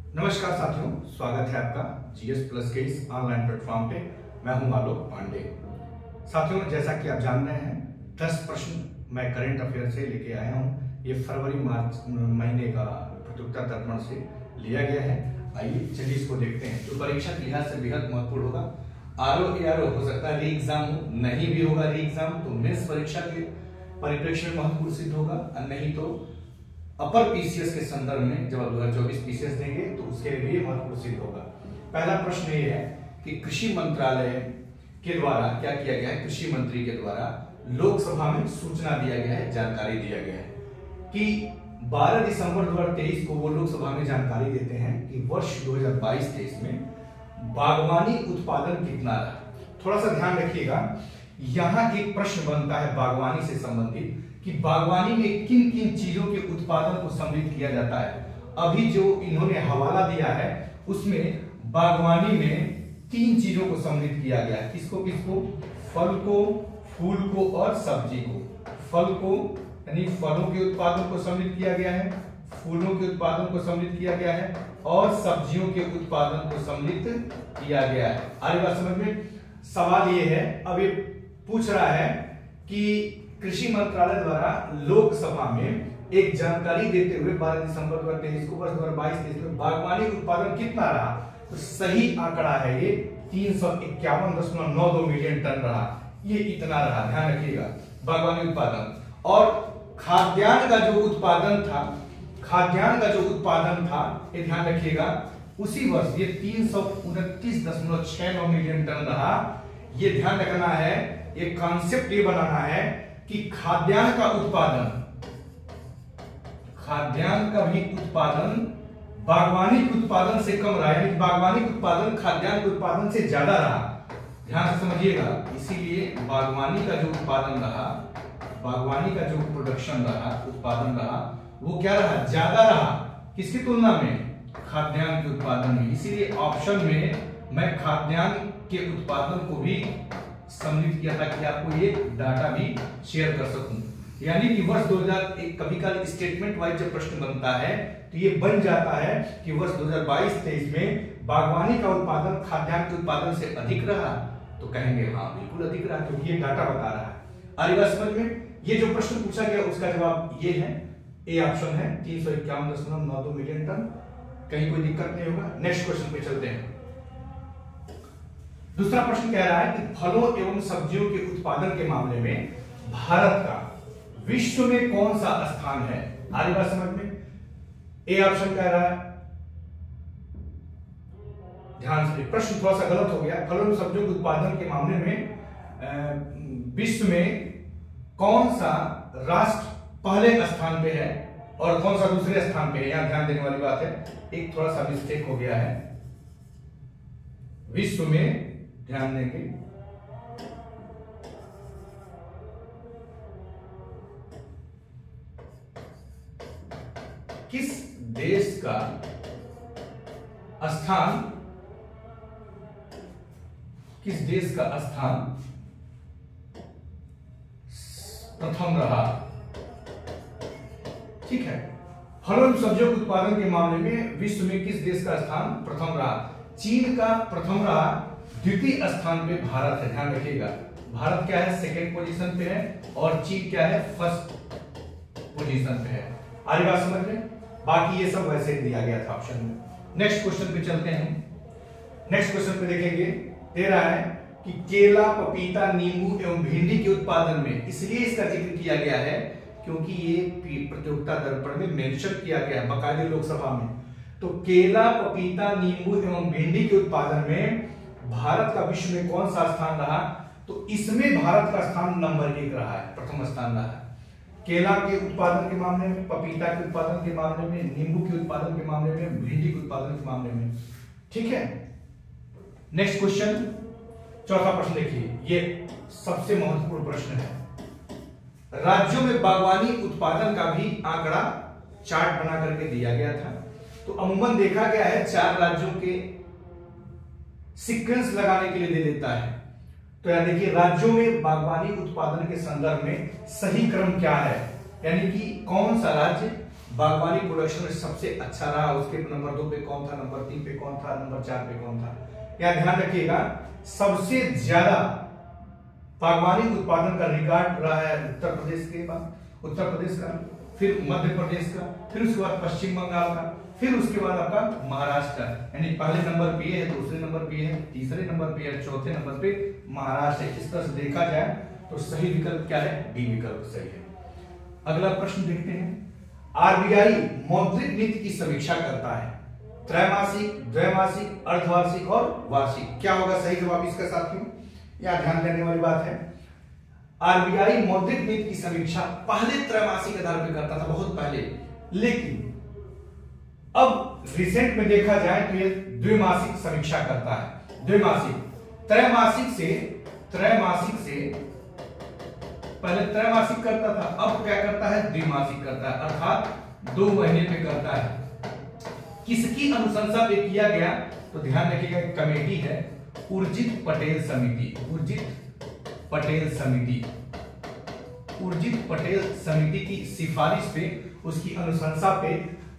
नमस्कार साथियों, स्वागत है आपका जीएस प्लस के इस ऑनलाइन प्लेटफॉर्म पे। मैं हूं आलोक पांडे। साथियों, जैसा कि आप जान रहे हैं, 10 प्रश्न मैं करंट अफेयर से लेके आया हूं। ये फरवरी मार्च महीने का प्रतियोगिता दर्पण से लिया गया है। आइए चलिए इसको देखते हैं। जो परीक्षा के लिहाज से बेहद महत्वपूर्ण होगा। आरओ एआरओ हो सकता है री एग्जाम हो, नहीं भी होगा री एग्जाम तो मेंस परीक्षा के परिप्रेक्ष्य में महत्वपूर्ण सिद्ध होगा, और नहीं तो अपर पीसीएस के संदर्भ में जब 2024 पीसीएस देंगे तो उसके लिए भी महत्वपूर्ण सिद्ध होगा। पहला प्रश्न ये है कि कृषि मंत्रालय के द्वारा क्या किया गया है। कृषि मंत्री के द्वारा लोकसभा में सूचना दिया गया है, जानकारी दिया गया है कि 12 दिसंबर 2023 को वो लोकसभा में जानकारी देते हैं कि वर्ष 2022-23 में बागवानी उत्पादन कितना रहा। थोड़ा सा ध्यान रखिएगा, यहां एक प्रश्न बनता है बागवानी से संबंधित कि बागवानी में किन किन चीजों के उत्पादन को सम्मिलित किया जाता है। अभी जो इन्होंने हवाला दिया है उसमें बागवानी में 3 चीजों को सम्मिलित किया गया है। किसको किसको? फल को, फूल को और सब्जी को। फल को यानी फलों के उत्पादन को सम्मिलित किया गया है, फूलों के उत्पादन को सम्मिलित किया गया है और सब्जियों के उत्पादन को सम्मिलित किया गया है। आगे बात समझ में? सवाल ये है, अब ये पूछ रहा है कि कृषि मंत्रालय द्वारा लोकसभा में एक जानकारी देते हुए 12 दिसंबर 2023 को वर्ष 2022-23 में बागवानी उत्पादन कितना रहा, तो सही आंकड़ा है ये 351.92 मिलियन टन रहा। ये इतना रहा, ध्यान रखिएगा। बागवानी उत्पादन और खाद्यान्न का जो उत्पादन था, ये ध्यान रखिएगा, उसी वर्ष ये 329.69 मिलियन टन रहा। ये ध्यान रखना है, ये कॉन्सेप्ट ये बनाना है कि खाद्यान्न का भी उत्पादन बागवानी के उत्पादन से कम रहा, यानी बागवानी के उत्पादन खाद्यान्न के उत्पादन से ज्यादा रहा। ध्यान से समझिएगा। इसीलिए बागवानी का जो उत्पादन रहा, बागवानी का जो प्रोडक्शन रहा, उत्पादन रहा, वो क्या रहा? ज्यादा रहा। किसकी तुलना में? खाद्यान्न के उत्पादन में। इसीलिए ऑप्शन में मैं खाद्यान्न के उत्पादन को भी सम्मिलित किया था कि आपको ये डाटा भी शेयर कर सकूं। यानी कि वर्ष 2001 कभी कभी स्टेटमेंट वाइज जब प्रश्न बनता है तो ये बन जाता है कि वर्ष 2022-23 में बागवानी का उत्पादन खाद्यान्न के उत्पादन से अधिक रहा, तो कहेंगे हाँ बिल्कुल अधिक रहा, क्योंकि ये डाटा बता रहा है। आगे बात समझ में? ये जो प्रश्न पूछा गया उसका जवाब ये है, ए ऑप्शन है 351.92 मिलियन टन। कहीं कोई दिक्कत नहीं होगा। नेक्स्ट क्वेश्चन पे चलते हैं। दूसरा प्रश्न कह रहा है कि फलों एवं सब्जियों के उत्पादन के मामले में भारत का विश्व में कौन सा स्थान है। आगे बात समझ में? ए ऑप्शन कह रहा है, ध्यान से, प्रश्न थोड़ा सा गलत हो गया। फलों एवं सब्जियों के उत्पादन के मामले में विश्व में कौन सा राष्ट्र पहले स्थान पे है और कौन सा दूसरे स्थान पे है, यहां ध्यान देने वाली बात है। एक थोड़ा सा मिस्टेक हो गया है। विश्व में ध्यान देंगे, किस देश का स्थान प्रथम रहा। ठीक है, फलों एवं सब्जियों के उत्पादन के मामले में विश्व में किस देश का स्थान प्रथम रहा? चीन का प्रथम रहा, द्वितीय स्थान पे भारत है। ध्यान रखिएगा, भारत क्या है? सेकंड पोजीशन पे है और चीन क्या है? फर्स्ट पोजीशन पे है। आगे बात समझ में? बाकी ये सब वैसे ही दिया गया था ऑप्शन में। नेक्स्ट क्वेश्चन पे चलते हैं। नेक्स्ट क्वेश्चन पे देखेंगे, दे रहा है कि केला, पपीता, नींबू एवं भिंडी के उत्पादन में, इसलिए इसका जिक्र किया गया है क्योंकि ये प्रतियोगिता दर्पण में मेंशन किया गया है बाकायदे लोकसभा में। तो केला, पपीता, नींबू एवं भिंडी के उत्पादन में भारत का विश्व में कौन सा स्थान रहा? तो इसमें भारत का स्थान नंबर 1 रहा है, प्रथम स्थान रहा है। केला के उत्पादन के मामले में, पपीता के उत्पादन के मामले में, नींबू के उत्पादन के मामले में, भिंडी के उत्पादन के मामले में। ठीक है, नेक्स्ट क्वेश्चन, चौथा प्रश्न देखिए, ये सबसे महत्वपूर्ण प्रश्न है। राज्यों में बागवानी उत्पादन का भी आंकड़ा चार्ट बना करके दिया गया था। तो अमूमन देखा गया है 4 राज्यों के सीक्वेंस लगाने के लिए दे देता है। तो यानी देखिए, राज्यों में बागवानी उत्पादन के संदर्भ में सही क्रम क्या है, यानी कि कौन सा राज्य बागवानी प्रोडक्शन में सबसे अच्छा रहा, उसके नंबर 2 पे कौन था, नंबर 3 पे कौन था, नंबर 4 पे कौन था। या ध्यान रखिएगा, सबसे ज्यादा बागवानी उत्पादन का रिकॉर्ड रहा है उत्तर प्रदेश के बाद, उत्तर प्रदेश का, फिर मध्य प्रदेश का, फिर उसके बाद पश्चिम बंगाल का, फिर उसके बाद आपका महाराष्ट्र का। यानी पहले नंबर पे है, दूसरे नंबर पे है, तीसरे नंबर पे है, चौथे नंबर पे महाराष्ट्र है। इस तरह से देखा जाए तो सही विकल्प क्या है, डी विकल्प सही है। अगला प्रश्न देखते हैं, आरबीआई मौद्रिक नीति की समीक्षा करता है त्रैमासिक, द्वैमासिक, अर्धवार्षिक और वार्षिक। क्या होगा सही जवाब इसका साथियों? यह ध्यान देने वाली बात है। आरबीआई मौद्रिक नीति की समीक्षा पहले त्रैमासिक आधार पर करता था, बहुत पहले, लेकिन अब रिसेंट में देखा जाए तो ये द्विमासिक समीक्षा करता है। द्विमासिक, त्रैमासिक से पहले त्रैमासिक करता था, अब क्या करता है, द्विमासिक करता है, अर्थात 2 महीने पे करता है। किसकी अनुशंसा पे किया गया? तो ध्यान रखिएगा, कमेटी है उर्जित पटेल समिति, उर्जित पटेल समिति की सिफारिश पे, उसकी अनुशंसा पे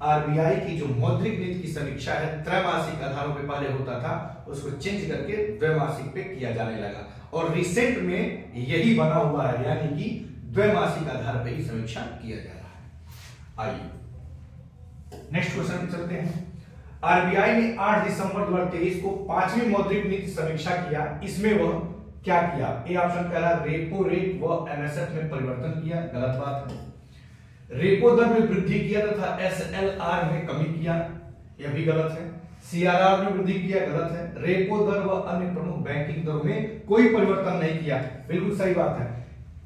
आरबीआई की जो मौद्रिक नीति की समीक्षा है त्रैमासिक आधारों पे पहले होता था, उसको चेंज करके द्वैमासिक पे किया जाने लगा, और रिसेंट में यही बना हुआ है, यानी कि द्वैमासिक आधार पे ही समीक्षा किया जा रहा है। आइए नेक्स्ट क्वेश्चन पे चलते हैं। आरबीआई ने 8 दिसंबर 2023 को 5वीं मौद्रिक नीति समीक्षा किया, इसमें वह क्या किया? ए ऑप्शन कह रहा है रेपो रेट व एमएसएफ में परिवर्तन किया, गलत बात है। रेपो दर में वृद्धि किया तथा एसएलआर में कमी किया, यह भी गलत है। सीआरआर में वृद्धि किया, गलत है। रेपो दर व अन्य प्रमुख बैंकिंग दरों में कोई परिवर्तन नहीं किया, बिल्कुल सही बात है।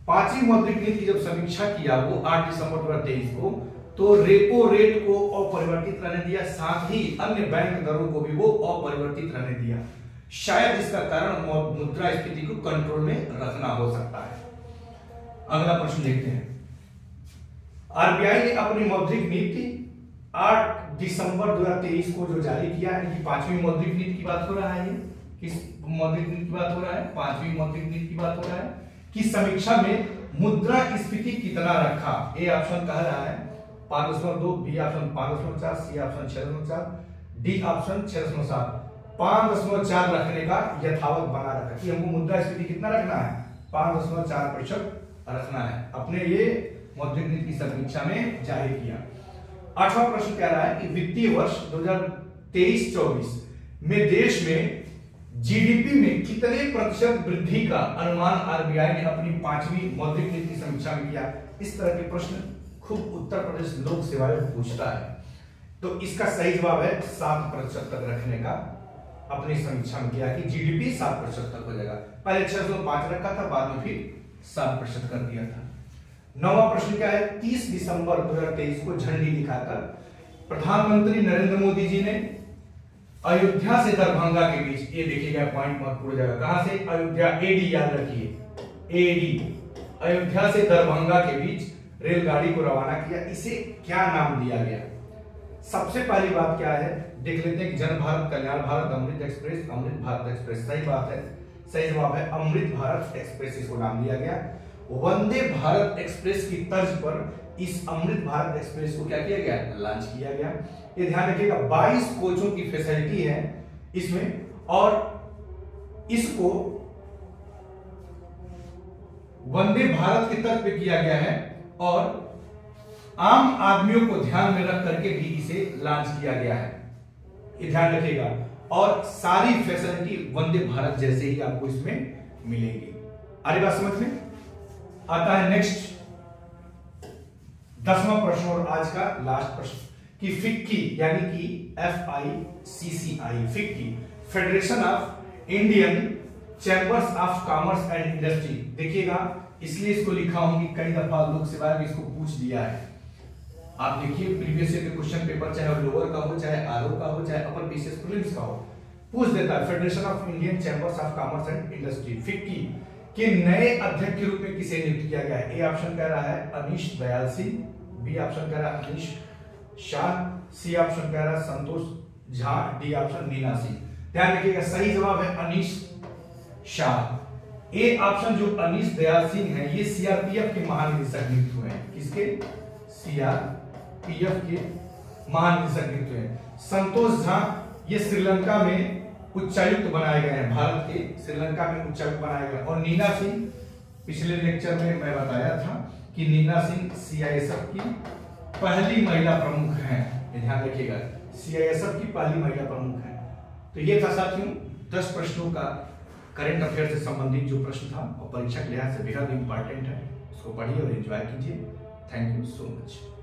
5वीं मौद्रिक नीति की जब समीक्षा किया वो 8 दिसंबर 2023 को, तो रेपो रेट को अपरिवर्तित रहने दिया, साथ ही अन्य बैंक दरों को भी वो अपरिवर्तित रहने दिया। शायद इसका कारण मुद्रास्फीति को कंट्रोल में रखना हो सकता है। अगला प्रश्न देखते हैं। आरबीआई ने अपनी मौद्रिक नीति 8 दिसंबर 2023 को जो जारी किया, यानी कि 5वीं मौद्रिक नीति की बात हो रहा है। ये किस मौद्रिक नीति की बात हो रहा है? 5वीं मौद्रिक नीति की बात हो रहा है। कि समीक्षा में मुद्रास्फीति कितना रखा? ए ऑप्शन कह रहा है 5.2, B option 5.4, C option 6.4, D option 6.7। 5.4 रखने का यथावत बना रखा, कि हमको मुद्रास्फीति कितना रखना है? 5.4% रखना है। अपने ये मौद्रिक नीति की समीक्षा में जाहिर किया। 8वां प्रश्न कह रहा है कि वित्तीय वर्ष 2023-24 में देश में जीडीपी में कितने प्रतिशत वृद्धि का अनुमान आरबीआई ने अपनी 5वीं मौद्रिक नीति की समीक्षा में किया? इस तरह के प्रश्न खूब उत्तर प्रदेश लोक सेवा आयोग पूछता है, तो इसका सही जवाब है 7% तक रखने का अपनी समीक्षा में किया, कि जीडीपी 7% तक हो जाएगा। पहले 6.5 रखा था, बाद में फिर 7% कर दिया था। 9वां प्रश्न क्या है? 30 दिसंबर 2023 को झंडी दिखाकर प्रधानमंत्री नरेंद्र मोदी जी ने अयोध्या से दरभंगा के बीच, ये देखिएगा पॉइंट महत्वपूर्ण जगह, कहां से? अयोध्या, एडी याद रखिए, एडी, अयोध्या से दरभंगा के बीच रेलगाड़ी को रवाना किया। इसे क्या नाम दिया गया? सबसे पहली बात क्या है देख लेते हैं कि जन भारत, कल्याण भारत, अमृत एक्सप्रेस, अमृत भारत एक्सप्रेस। सही बात है, सही जवाब है अमृत भारत एक्सप्रेस, इसको नाम दिया गया। वंदे भारत एक्सप्रेस की तर्ज पर इस अमृत भारत एक्सप्रेस को क्या किया गया? लॉन्च किया गया। ये ध्यान रखिएगा 22 कोचों की फैसिलिटी है इसमें, और इसको वंदे भारत की तर्ज पे किया गया है, और आम आदमियों को ध्यान में रख करके भी इसे लॉन्च किया गया है, ये ध्यान रखिएगा। और सारी फैसिलिटी वंदे भारत जैसे ही आपको इसमें मिलेगी। आ रही बात समझ में? आता है नेक्स्ट 10वां प्रश्न और आज का लास्ट प्रश्न, कि फिक्की यानी कि FICCI, FICCI federation of Indian chambers of commerce and industry. देखिएगा इसलिए इसको लिखा हूं कि कई दफा लोक सेवा आयोग इसको पूछ दिया है। आप देखिए प्रीवियस ईयर के क्वेश्चन पेपर, चाहे लोअर का हो, चाहे आरओ का हो, चाहे अपर पीसीएस प्रीलिम्स का हो, पूछ देता है federation of Indian chambers of commerce and industry, FICCI के नए अध्यक्ष के रूप में किसे नियुक्त किया गया है? ए ऑप्शन कह रहा है अनीश दयाल सिंह, बी ऑप्शन कह रहा है अनीश शाह, सी ऑप्शन कह रहा है संतोष झा, डी ऑप्शन मीना सिंह। ध्यान रखिएगा सही जवाब है अनीश शाह। ए ऑप्शन जो अनीश दयाल सिंह है ये सीआरपीएफ के महानिदेशक नियुक्त हुए हैं। किसके? पीएफ के महानिदेशक नियुक्त हुए हैं। संतोष झा ये श्रीलंका में उच्चायुक्त बनाए गए हैं, भारत के श्रीलंका में उच्चायुक्त बनाए गए। और नीना सिंह, पिछले लेक्चर में मैं बताया था कि नीना सिंह सीआईएसएफ की पहली महिला प्रमुख हैं, ध्यान रखिएगा, सीआईएसएफ की पहली महिला प्रमुख हैं। तो ये था साथियों 10 प्रश्नों का करंट अफेयर से संबंधित जो प्रश्न था और परीक्षा के लिहाज से बेहद इंपॉर्टेंट है, उसको पढ़िए और एंजॉय कीजिए। Thank you so much.